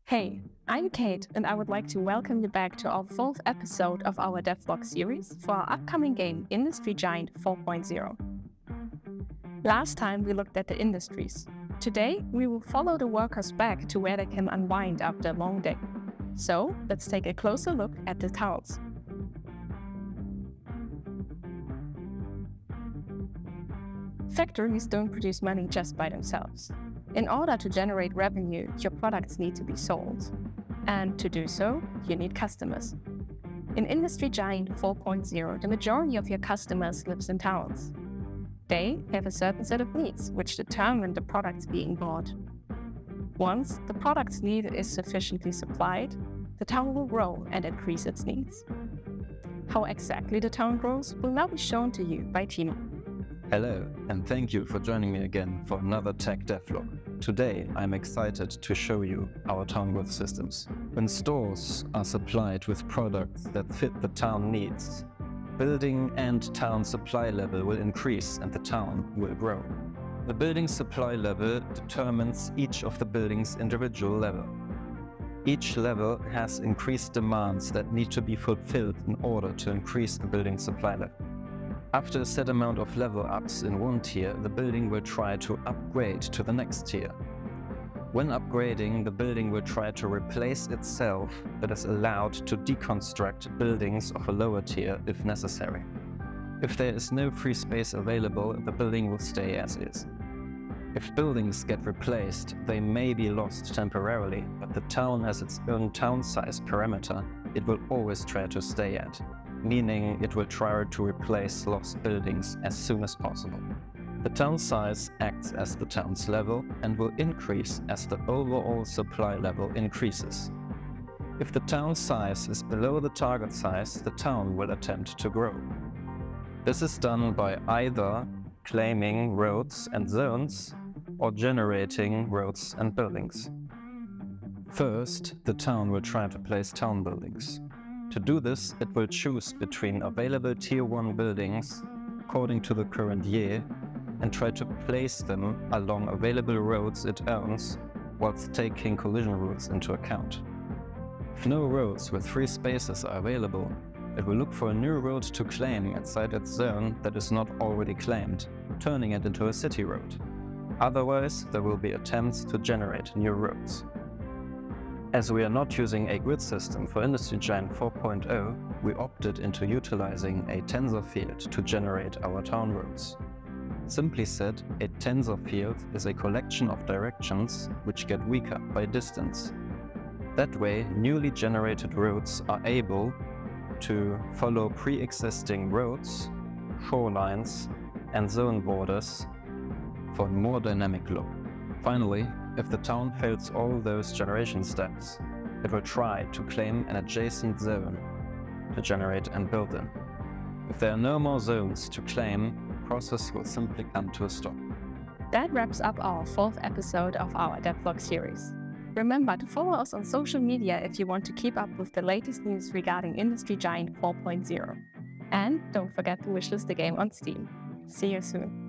Hey, I'm Kate, and I would like to welcome you back to our fourth episode of our devlog series for our upcoming game Industry Giant 4.0. Last time we looked at the industries. Today we will follow the workers back to where they can unwind after a long day. So let's take a closer look at the towns. Factories don't produce money just by themselves. In order to generate revenue, your products need to be sold. And to do so, you need customers. In Industry Giant 4.0, the majority of your customers lives in towns. They have a certain set of needs, which determine the products being bought. Once the product's need is sufficiently supplied, the town will grow and increase its needs. How exactly the town grows will now be shown to you by Timo. Hello, and thank you for joining me again for another tech devlog. Today, I'm excited to show you our town growth systems. When stores are supplied with products that fit the town needs, building and town supply level will increase and the town will grow. The building supply level determines each of the building's individual level. Each level has increased demands that need to be fulfilled in order to increase the building supply level. After a set amount of level ups in one tier, the building will try to upgrade to the next tier. When upgrading, the building will try to replace itself, but is allowed to deconstruct buildings of a lower tier if necessary. If there is no free space available, the building will stay as is. If buildings get replaced, they may be lost temporarily, but the town has its own town size parameter it will always try to stay at, meaning it will try to replace lost buildings as soon as possible. The town size acts as the town's level and will increase as the overall supply level increases. If the town size is below the target size, the town will attempt to grow. This is done by either claiming roads and zones or generating roads and buildings. First, the town will try to place town buildings. To do this, it will choose between available Tier 1 buildings according to the current year and try to place them along available roads it owns whilst taking collision routes into account. If no roads with free spaces are available, it will look for a new road to claim inside its zone that is not already claimed, turning it into a city road. Otherwise, there will be attempts to generate new roads. As we are not using a grid system for Industry Giant 4.0, we opted into utilizing a tensor field to generate our town roads. Simply said, a tensor field is a collection of directions which get weaker by distance. That way, newly generated roads are able to follow pre-existing roads, shorelines, and zone borders for a more dynamic look. Finally, if the town fails all those generation steps, it will try to claim an adjacent zone to generate and build in. If there are no more zones to claim, the process will simply come to a stop. That wraps up our fourth episode of our devlog series. Remember to follow us on social media if you want to keep up with the latest news regarding Industry Giant 4.0. And don't forget to wishlist the game on Steam. See you soon.